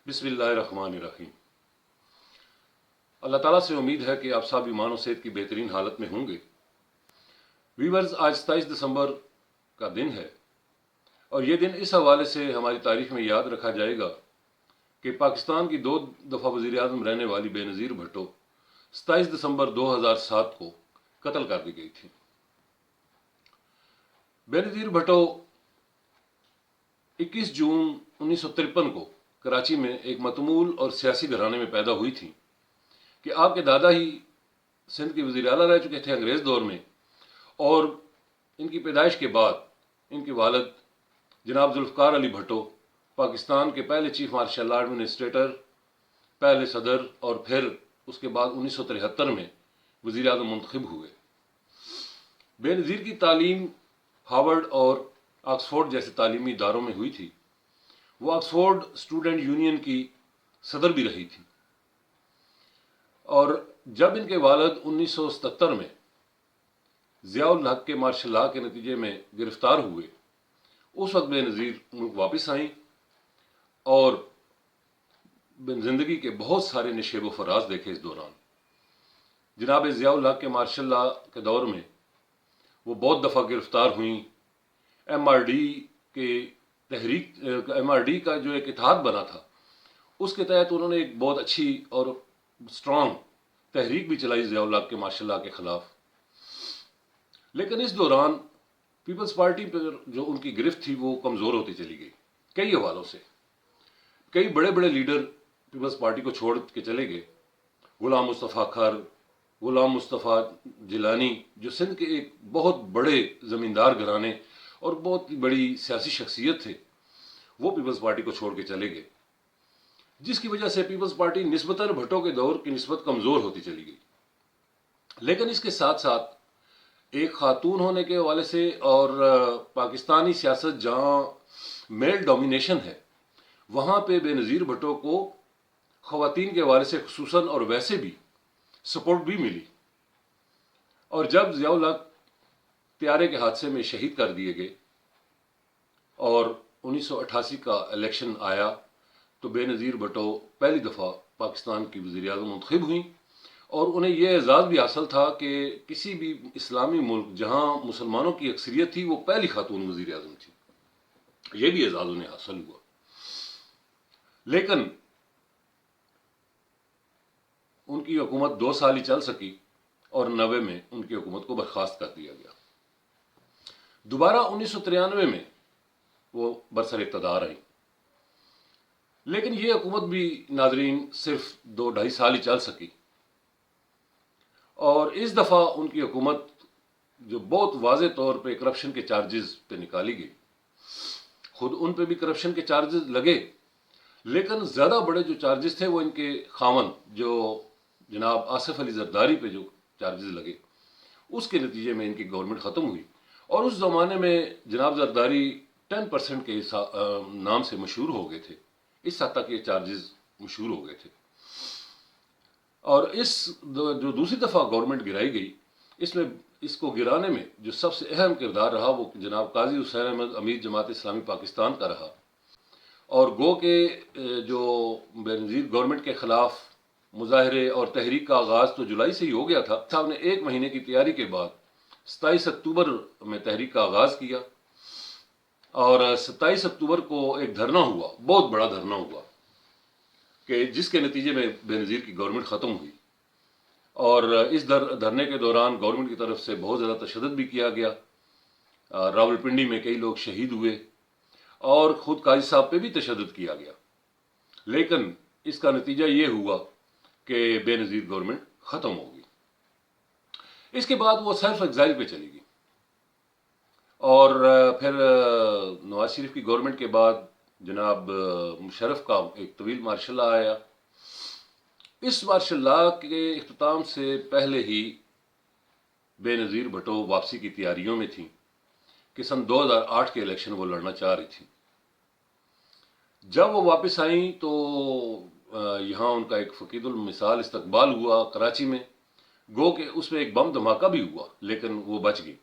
बिस्मिल्लाहिर्रहमानिर्रहीम। अल्लाह ताला से उम्मीद है कि आप सब ईमान और सेहत की बेहतरीन हालत में होंगे। वीवर्स, आज 27 दिसंबर का दिन है और ये दिन इस हवाले से हमारी तारीख में याद रखा जाएगा कि पाकिस्तान की 2 दफ़ा वज़ीर आज़म रहने वाली बेनज़ीर भुट्टो 27 दिसंबर 2007 को कत्ल कर दी गई थी। बेनज़ीर भुट्टो 21 जून 1953 को कराची में एक मतमूल और सियासी घराने में पैदा हुई थी कि आपके दादा ही सिंध के वज़ीर आला रह चुके थे अंग्रेज़ दौर में, और इनकी पैदाइश के बाद इनके वालिद जनाब जुल्फ़कार अली भुट्टो पाकिस्तान के पहले चीफ मार्शल एडमिनिस्ट्रेटर, पहले सदर और फिर उसके बाद 1973 में वज़ीर आज़म मुंतखब हुए। बेनज़ीर की तालीम हार्वर्ड और ऑक्सफोर्ड जैसे तालीमी इदारों में हुई थी। वो ऑक्सफोर्ड स्टूडेंट यूनियन की सदर भी रही थी, और जब इनके वालिद 1977 में ज़ियाउल हक के मार्शल लॉ के नतीजे में गिरफ्तार हुए, उस वक्त बेनज़ीर मुल्क वापस आईं और ज़िंदगी के बहुत सारे नशेब व फराज देखे। इस दौरान जनाब ज़ियाउल हक के मार्शल लॉ के दौर में वो बहुत दफ़ा गिरफ्तार हुई। MRD का जो एक इत्तेहाद बना था, उसके तहत उन्होंने एक बहुत अच्छी और स्ट्रॉन्ग तहरीक भी चलाई ज़ियाउल हक के मार्शल लॉ के ख़िलाफ़। लेकिन इस दौरान पीपल्स पार्टी पर जो उनकी गिरफ्त थी वो कमज़ोर होती चली गई। कई हवालों से कई बड़े बड़े लीडर पीपल्स पार्टी को छोड़ के चले गए। गुलाम मुस्तफ़ा खर, गुलाम मुस्तफ़ा जिलानी, जो सिंध के एक बहुत बड़े ज़मींदार घराने और बहुत ही बड़ी सियासी शख्सियत थे, वो पीपल्स पार्टी को छोड़ के चले गए, जिसकी वजह से पीपल्स पार्टी निस्बतन भुट्टो के दौर की निस्बत कमज़ोर होती चली गई। लेकिन इसके साथ साथ एक खातून होने के हवाले से और पाकिस्तानी सियासत जहाँ मेल डोमिनेशन है, वहाँ पे बेनज़ीर भुट्टो को ख़वातीन के हवाले से खुसूसन और वैसे भी सपोर्ट भी मिली। और जब ज़ियाउल हक त्यारे के हादसे में शहीद कर दिए गए और 1988 का इलेक्शन आया, तो बेनज़ीर भुट्टो पहली दफ़ा पाकिस्तान की वज़ीर आज़म मुंतखब हुई, और उन्हें यह एजाज़ भी हासिल था कि किसी भी इस्लामी मुल्क जहाँ मुसलमानों की अक्सरियत थी, वो पहली खातून वज़ीर आज़म थी। यह भी एजाज़ उन्हें हासिल हुआ। लेकिन उनकी हुकूमत 2 साल ही चल सकी और 90 में उनकी हुकूमत को बर्खास्त कर दिया गया। दोबारा 1993 में वो बरसर इक़्तिदार आई, लेकिन ये हुकूमत भी नाज़रीन सिर्फ 2-2.5 साल ही चल सकी, और इस दफ़ा उनकी हुकूमत जो बहुत वाज़े तौर पे करप्शन के चार्जेस पे निकाली गई, खुद उन पे भी करप्शन के चार्जेस लगे, लेकिन ज़्यादा बड़े जो चार्जेस थे वो इनके खामन जो जनाब आसिफ अली जरदारी पे जो चार्जेस लगे, उसके नतीजे में इनकी गवर्नमेंट ख़त्म हुई। और उस ज़माने में जनाब जरदारी 10% के नाम से मशहूर हो गए थे। इस हद तक ये चार्जेस मशहूर हो गए थे। और इस जो दूसरी दफ़ा गवर्नमेंट गिराई गई, इसमें इसको गिराने में जो सबसे अहम किरदार रहा वो जनाब काजी हुसैन अहमद अमीर जमात इस्लामी पाकिस्तान का रहा। और गो के जो बेनज़ीर गवर्नमेंट के ख़िलाफ़ मुजाहरे और तहरीक का आगाज़ तो जुलाई से ही हो गया था। साहब ने 1 महीने की तैयारी के बाद 27 अक्टूबर में तहरीक का आगाज़ किया, और 27 अक्टूबर को एक धरना हुआ, बहुत बड़ा धरना हुआ, कि जिसके नतीजे में बेनज़ीर की गवर्नमेंट ख़त्म हुई। और इस धरने के दौरान गवर्नमेंट की तरफ से बहुत ज़्यादा तशद्दुद भी किया गया। रावलपिंडी में कई लोग शहीद हुए और ख़ुद काजी साहब पे भी तशद्दुद किया गया। लेकिन इसका नतीजा ये हुआ कि बेनज़ीर गवर्नमेंट ख़त्म हो गई। इसके बाद वो सेल्फ एग्जाइल पे चली गई, और फिर नवाज शरीफ की गवर्नमेंट के बाद जनाब मुशर्रफ का एक तवील मार्शल लॉ आया। इस मार्शल लॉ के इख्तिताम से पहले ही बेनज़ीर भुट्टो वापसी की तैयारियों में थी कि सन 2008 के इलेक्शन वो लड़ना चाह रही थी। जब वो वापस आई तो यहाँ उनका एक फ़कीदुल मिसाल इस्तकबाल हुआ कराची में। गो के उसमें एक बम धमाका भी हुआ, लेकिन वो बच गई।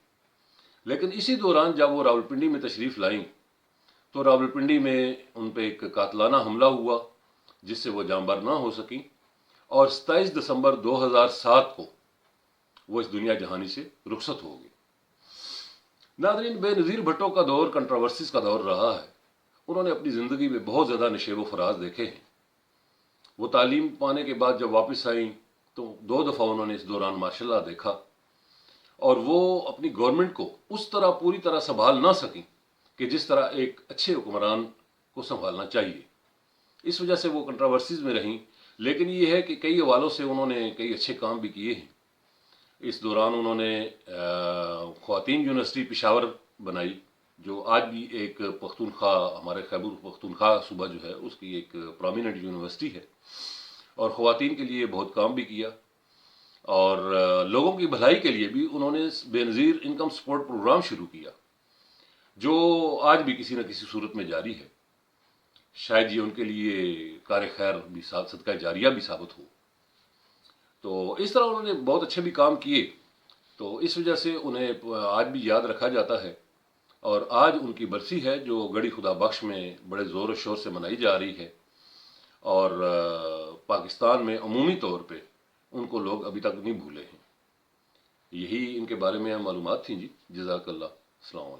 लेकिन इसी दौरान जब वो रावलपिंडी में तशरीफ़ लाईं, तो रावलपिंडी में उन पर एक कातलाना हमला हुआ, جس سے وہ جانبر نہ ہو سکیں، اور 27 دسمبر 2007 کو وہ اس دنیا جہانی سے رخصت ہو گئی۔ ناظرین، بے نظیر بھٹو کا دور کنٹراورسیز کا دور رہا ہے۔ انہوں نے اپنی زندگی میں بہت زیادہ نشیب و فراز دیکھے ہیں۔ وہ تعلیم پانے کے بعد جب واپس آئیں تو 2 دفعہ انہوں نے اس دوران مارشل لا دیکھا، اور وہ اپنی گورنمنٹ کو اس طرح پوری طرح سنبھال نہ سکیں کہ جس طرح ایک اچھے حکمران کو سنبھالنا چاہیے۔ اس وجہ سے وہ کنٹراورسیز میں رہیں، لیکن یہ ہے کہ کئی حوالوں سے انہوں نے کئی اچھے کام بھی کیے ہیں۔ اس دوران انہوں نے خواتین یونیورسٹی پشاور بنائی، جو آج بھی ایک پختونخوا، ہمارے خیبر پختونخوا صوبہ جو ہے اس کی ایک پرومیننٹ یونیورسٹی ہے، اور خواتین کے لیے بہت کام بھی کیا، اور لوگوں کی بھلائی کے لیے بھی انہوں نے بے نظیر انکم سپورٹ پروگرام شروع کیا، جو آج بھی کسی نہ کسی صورت میں جاری ہے۔ شاید یہ ان کے لیے کار خیر بھی، صدقہ جاریہ بھی ثابت ہو۔ تو اس طرح انہوں نے بہت اچھے بھی کام کیے، تو اس وجہ سے انہیں آج بھی یاد رکھا جاتا ہے، اور آج ان کی برسی ہے جو گڑھی خدا بخش میں بڑے زور و شور سے منائی جا رہی ہے، اور پاکستان میں عمومی طور پہ ان کو لوگ ابھی تک نہیں بھولے ہیں۔ یہی ان کے بارے میں معلومات تھیں جی۔ جزاک اللہ۔ السلام علیکم۔